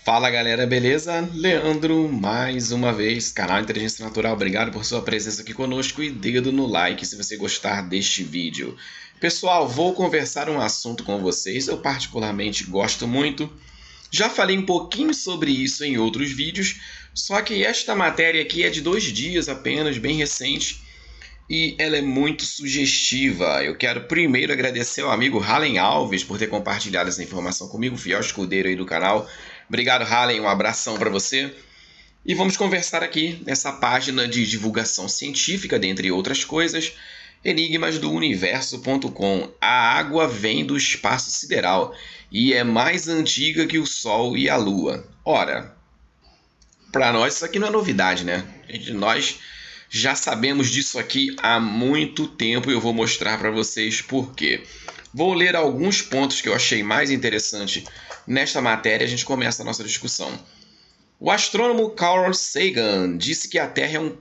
Fala galera, beleza? Leandro, mais uma vez, canal Inteligência Natural, obrigado por sua presença aqui conosco e dedo no like se você gostar deste vídeo. Pessoal, vou conversar um assunto com vocês, eu particularmente gosto muito. Já falei um pouquinho sobre isso em outros vídeos, só que esta matéria aqui é de 2 dias apenas, bem recente, e ela é muito sugestiva. Eu quero primeiro agradecer ao amigo Halen Alves por ter compartilhado essa informação comigo, fiel escudeiro aí do canal. Obrigado, Halen, um abração para você. E vamos conversar aqui nessa página de divulgação científica, dentre outras coisas, enigmasdouniverso.com. A água vem do espaço sideral e é mais antiga que o Sol e a Lua. Ora, para nós isso aqui não é novidade, né? Nós já sabemos disso aqui há muito tempo e eu vou mostrar para vocês por quê. Vou ler alguns pontos que eu achei mais interessante nesta matéria e a gente começa a nossa discussão. O astrônomo Carl Sagan disse que a Terra é um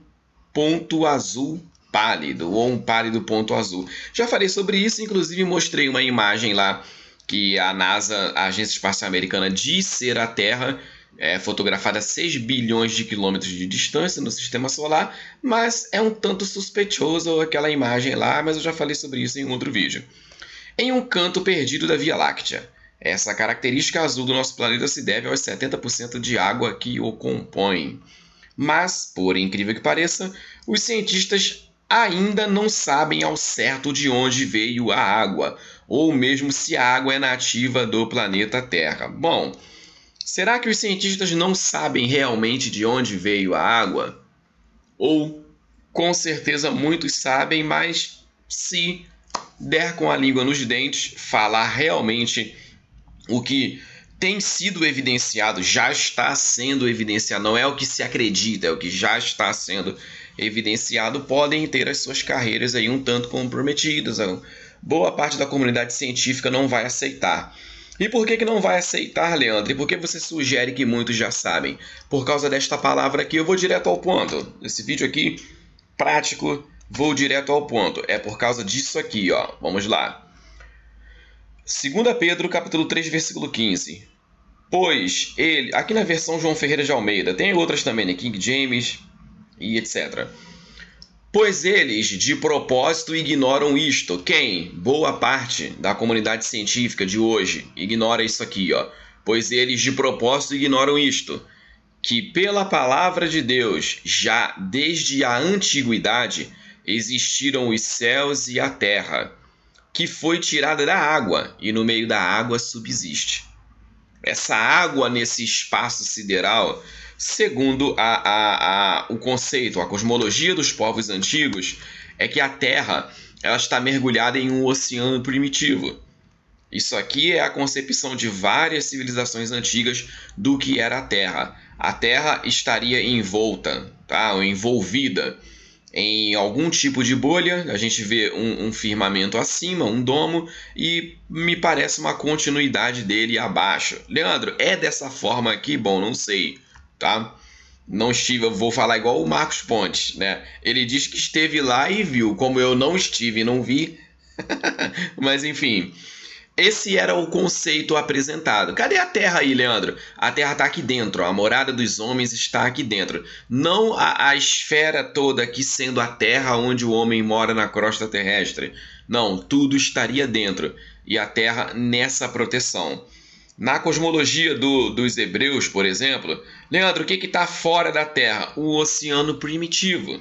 ponto azul pálido, ou um pálido ponto azul. Já falei sobre isso, inclusive mostrei uma imagem lá que a NASA, a Agência Espacial Americana, diz ser a Terra, fotografada a 6 bilhões de quilômetros de distância no Sistema Solar, mas é um tanto suspeitoso aquela imagem lá, mas eu já falei sobre isso em um outro vídeo. Em um canto perdido da Via Láctea. Essa característica azul do nosso planeta se deve aos 70% de água que o compõe. Mas, por incrível que pareça, os cientistas ainda não sabem ao certo de onde veio a água, ou mesmo se a água é nativa do planeta Terra. Bom, será que os cientistas não sabem realmente de onde veio a água? Ou, com certeza, muitos sabem, mas se der com a língua nos dentes, falar realmente o que tem sido evidenciado, já está sendo evidenciado, não é o que se acredita, é o que já está sendo evidenciado, podem ter as suas carreiras aí um tanto comprometidas. Boa parte da comunidade científica não vai aceitar. E por que não vai aceitar, Leandro? E por que você sugere que muitos já sabem? Por causa desta palavra aqui, eu vou direto ao ponto. Esse vídeo aqui, prático, vou direto ao ponto. É por causa disso aqui, ó. Vamos lá. 2 Pedro, capítulo 3, versículo 15. Pois ele, aqui na versão João Ferreira de Almeida, tem outras também, né? King James e etc. Pois eles de propósito ignoram isto. Quem? Boa parte da comunidade científica de hoje ignora isso aqui, ó. Pois eles de propósito ignoram isto, que pela palavra de Deus, já desde a antiguidade, existiram os céus e a terra, que foi tirada da água, e no meio da água subsiste. Essa água nesse espaço sideral, segundo o conceito, a cosmologia dos povos antigos, é que a Terra ela está mergulhada em um oceano primitivo. Isso aqui é a concepção de várias civilizações antigas do que era a Terra. A Terra estaria envolta, tá? Ou envolvida em algum tipo de bolha. A gente vê um firmamento acima, um domo, e me parece uma continuidade dele abaixo. Leandro, é dessa forma aqui? Bom, não sei, tá? Não estive, eu vou falar igual o Marcos Pontes, né? Ele diz que esteve lá e viu, como eu não estive e não vi. Mas enfim, esse era o conceito apresentado. Cadê a Terra aí, Leandro? A Terra está aqui dentro, a morada dos homens está aqui dentro. Não a esfera toda aqui sendo a Terra onde o homem mora na crosta terrestre. Não, tudo estaria dentro. E a Terra nessa proteção. Na cosmologia dos hebreus, por exemplo, Leandro, o que está fora da Terra? O oceano primitivo.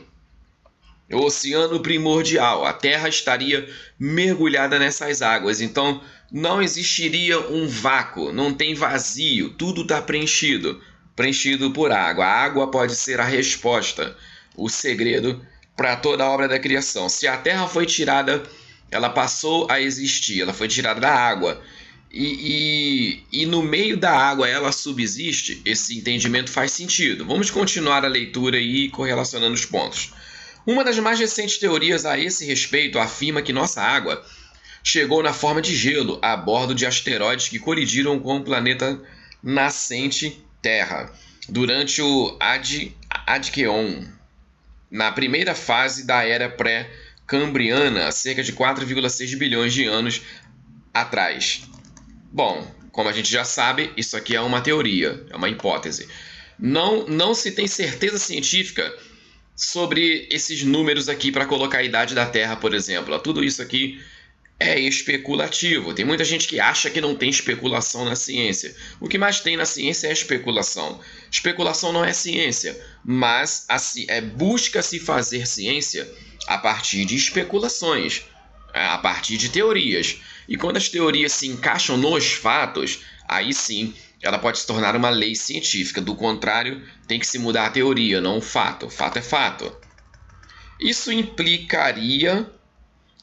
O oceano primordial. A Terra estaria mergulhada nessas águas. Então, não existiria um vácuo, não tem vazio, tudo está preenchido. Preenchido por água. A água pode ser a resposta, o segredo para toda a obra da criação. Se a Terra foi tirada, ela passou a existir, ela foi tirada da água. E no meio da água ela subsiste, esse entendimento faz sentido. Vamos continuar a leitura e correlacionando os pontos. Uma das mais recentes teorias a esse respeito afirma que nossa água chegou na forma de gelo a bordo de asteroides que colidiram com o planeta nascente Terra durante o Adkeon, na primeira fase da era pré-cambriana, cerca de 4,6 bilhões de anos atrás. Bom, como a gente já sabe, isso aqui é uma teoria, é uma hipótese. Não se tem certeza científica sobre esses números aqui para colocar a idade da Terra, por exemplo. Tudo isso aqui é especulativo. Tem muita gente que acha que não tem especulação na ciência. O que mais tem na ciência é especulação. Especulação não é ciência, mas busca-se fazer ciência a partir de especulações, a partir de teorias. E quando as teorias se encaixam nos fatos, aí sim ela pode se tornar uma lei científica. Do contrário, tem que se mudar a teoria, não o fato. O fato é fato. Isso implicaria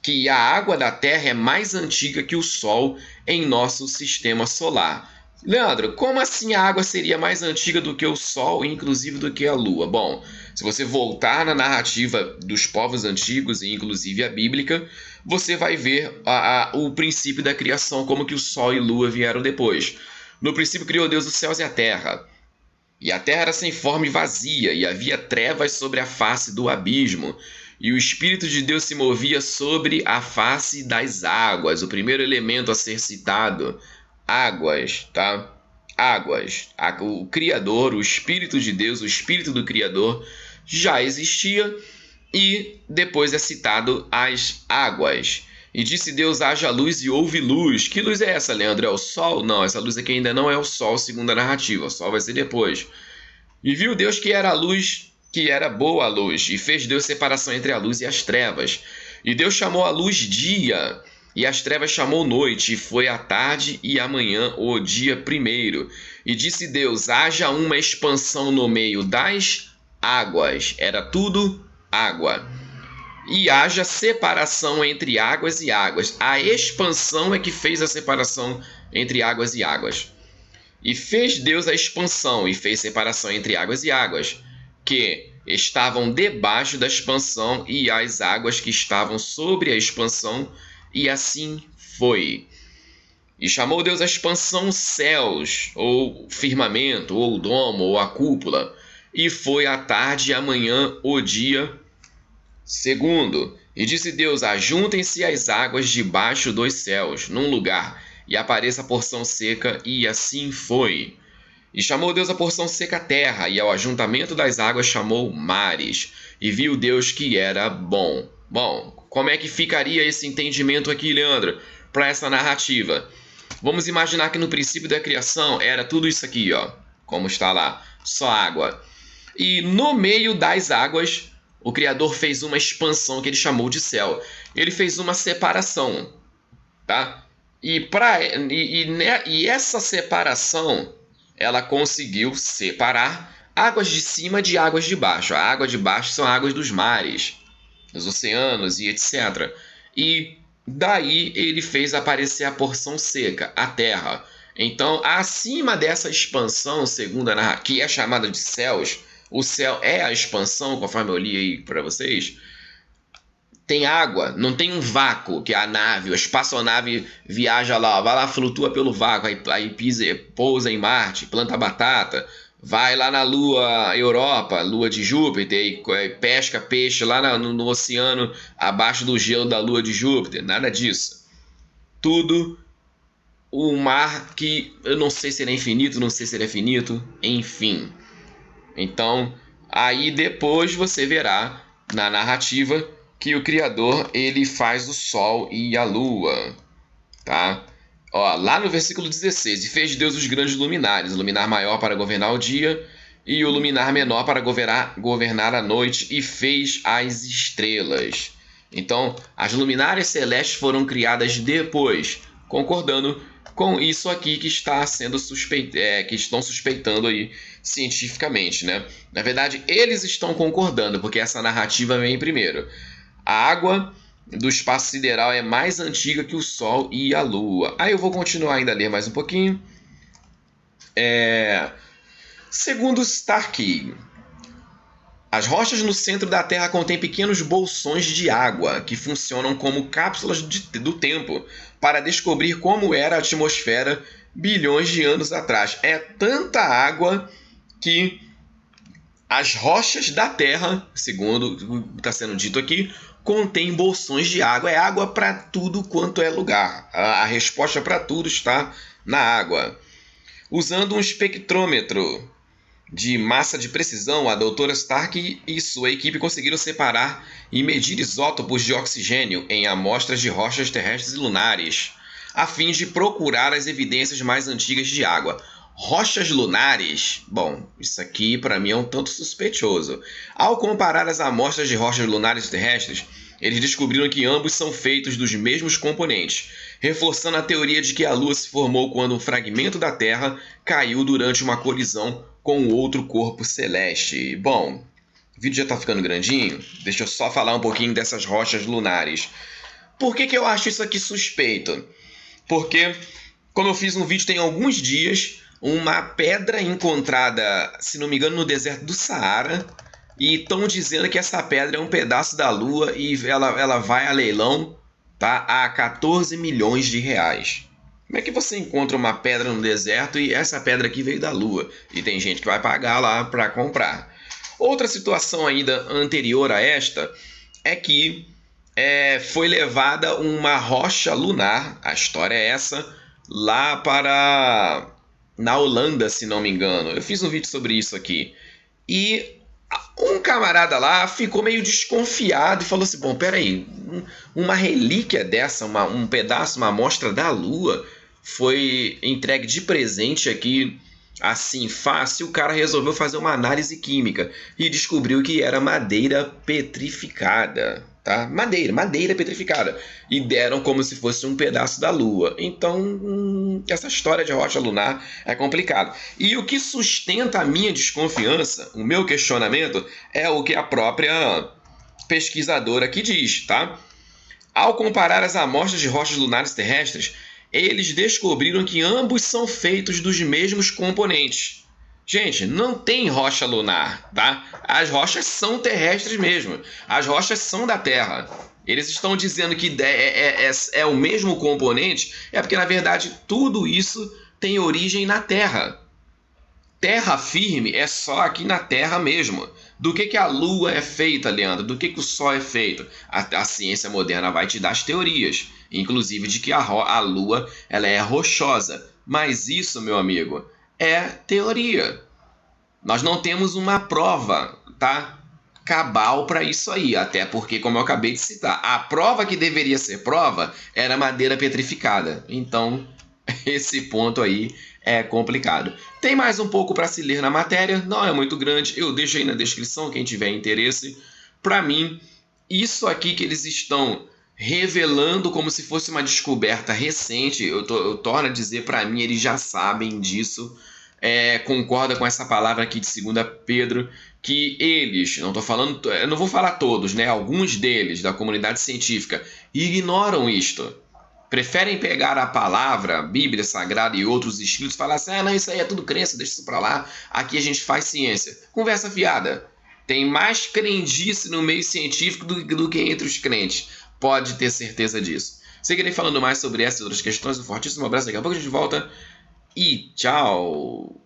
que a água da Terra é mais antiga que o Sol em nosso sistema solar. Leandro, como assim a água seria mais antiga do que o Sol e inclusive do que a Lua? Bom, se você voltar na narrativa dos povos antigos e inclusive a bíblica, você vai ver o princípio da criação, como que o Sol e a Lua vieram depois. No princípio criou Deus os céus e a terra. E a terra era sem forma e vazia, e havia trevas sobre a face do abismo. E o Espírito de Deus se movia sobre a face das águas. O primeiro elemento a ser citado, águas, tá? Águas. O Criador, o Espírito de Deus, o Espírito do Criador já existia. E depois é citado as águas. E disse Deus, haja luz e houve luz. Que luz é essa, Leandro? É o sol? Não, essa luz aqui ainda não é o sol, segundo a narrativa. O sol vai ser depois. E viu Deus que era a luz, que era boa a luz, e fez Deus separação entre a luz e as trevas. E Deus chamou a luz dia, e as trevas chamou noite, e foi a tarde e a manhã o dia primeiro. E disse Deus, haja uma expansão no meio das águas. Era tudo água. E haja separação entre águas e águas. A expansão é que fez a separação entre águas e águas. E fez Deus a expansão e fez separação entre águas e águas, que estavam debaixo da expansão e as águas que estavam sobre a expansão, e assim foi. E chamou Deus a expansão céus, ou firmamento, ou domo, ou a cúpula, e foi a tarde e a manhã o dia segundo. E disse Deus, ajuntem-se as águas debaixo dos céus, num lugar, e apareça a porção seca, e assim foi. E chamou Deus a porção seca a terra, e ao ajuntamento das águas chamou mares. E viu Deus que era bom. Bom, como é que ficaria esse entendimento aqui, Leandro, para essa narrativa? Vamos imaginar que no princípio da criação era tudo isso aqui, ó, como está lá, só água. E no meio das águas, o Criador fez uma expansão que ele chamou de céu. Ele fez uma separação, tá? E essa separação, ela conseguiu separar águas de cima de águas de baixo. A água de baixo são águas dos mares, dos oceanos e etc. E daí ele fez aparecer a porção seca, a terra. Então, acima dessa expansão, segundo a narrativa, que é chamada de céus, o céu é a expansão, conforme eu li aí para vocês, tem água, não tem um vácuo, que a nave, a espaçonave viaja lá, vai lá, flutua pelo vácuo, aí pousa em Marte, planta batata, vai lá na Lua Europa, Lua de Júpiter, e pesca peixe lá no oceano, abaixo do gelo da Lua de Júpiter, nada disso. Tudo o mar que eu não sei se ele é infinito, não sei se ele é finito, enfim. Então, aí depois você verá na narrativa que o Criador ele faz o Sol e a Lua, tá? Ó, lá no versículo 16, e fez Deus os grandes luminares, o luminar maior para governar o dia e o luminar menor para governar a noite, e fez as estrelas. Então, as luminárias celestes foram criadas depois, concordando com isso aqui que está sendo que estão suspeitando aí cientificamente, né? Na verdade, eles estão concordando, porque essa narrativa vem primeiro. A água do espaço sideral é mais antiga que o Sol e a Lua. Aí eu vou continuar ainda a ler mais um pouquinho. Segundo Starkey, as rochas no centro da Terra contêm pequenos bolsões de água que funcionam como cápsulas do tempo para descobrir como era a atmosfera bilhões de anos atrás. É tanta água que as rochas da Terra, segundo está sendo dito aqui, contém bolsões de água. É água para tudo quanto é lugar. A resposta para tudo está na água. Usando um espectrômetro de massa de precisão, a doutora Stark e sua equipe conseguiram separar e medir isótopos de oxigênio em amostras de rochas terrestres e lunares, a fim de procurar as evidências mais antigas de água. Rochas lunares? Bom, isso aqui para mim é um tanto suspeitoso. Ao comparar as amostras de rochas lunares e terrestres, eles descobriram que ambos são feitos dos mesmos componentes, reforçando a teoria de que a Lua se formou quando um fragmento da Terra caiu durante uma colisão com outro corpo celeste. Bom, o vídeo já está ficando grandinho, deixa eu só falar um pouquinho dessas rochas lunares. Por que eu acho isso aqui suspeito? Porque, como eu fiz um vídeo tem alguns dias, uma pedra encontrada, se não me engano, no deserto do Saara, e estão dizendo que essa pedra é um pedaço da Lua e ela vai a leilão, tá, a 14 milhões de reais. Como é que você encontra uma pedra no deserto e essa pedra aqui veio da Lua? E tem gente que vai pagar lá para comprar. Outra situação ainda anterior a esta é que foi levada uma rocha lunar, a história é essa, lá para... na Holanda, se não me engano. Eu fiz um vídeo sobre isso aqui. E um camarada lá ficou meio desconfiado e falou assim, bom, peraí, uma relíquia dessa, um pedaço, uma amostra da Lua, foi entregue de presente aqui, assim, fácil. O cara resolveu fazer uma análise química e descobriu que era madeira petrificada. Tá? Madeira petrificada. E deram como se fosse um pedaço da Lua. Então, essa história de rocha lunar é complicada. E o que sustenta a minha desconfiança, o meu questionamento, é o que a própria pesquisadora aqui diz, tá? Ao comparar as amostras de rochas lunares terrestres, eles descobriram que ambos são feitos dos mesmos componentes. Gente, não tem rocha lunar, tá? As rochas são terrestres mesmo. As rochas são da Terra. Eles estão dizendo que é o mesmo componente, é porque, na verdade, tudo isso tem origem na Terra. Terra firme é só aqui na Terra mesmo. Do que a Lua é feita, Leandro? Do que o Sol é feito? A ciência moderna vai te dar as teorias, inclusive de que a Lua ela é rochosa. Mas isso, meu amigo, é teoria. Nós não temos uma prova, tá, cabal para isso aí, até porque, como eu acabei de citar, a prova que deveria ser prova era madeira petrificada. Então, esse ponto aí é complicado. Tem mais um pouco para se ler na matéria, não é muito grande, eu deixo aí na descrição, quem tiver interesse. Para mim, isso aqui que eles estão revelando como se fosse uma descoberta recente, eu torno a dizer, para mim, eles já sabem disso. Concorda com essa palavra aqui de 2 Pedro, que eles, não tô falando, eu não vou falar todos, né? Alguns deles da comunidade científica ignoram isto. Preferem pegar a palavra, Bíblia Sagrada e outros escritos e falar assim, não, isso aí é tudo crença, deixa isso para lá, aqui a gente faz ciência. Conversa fiada. Tem mais crendice no meio científico do que entre os crentes. Pode ter certeza disso. Seguirei falando mais sobre essas e outras questões. Um fortíssimo abraço, daqui a pouco a gente volta. E tchau!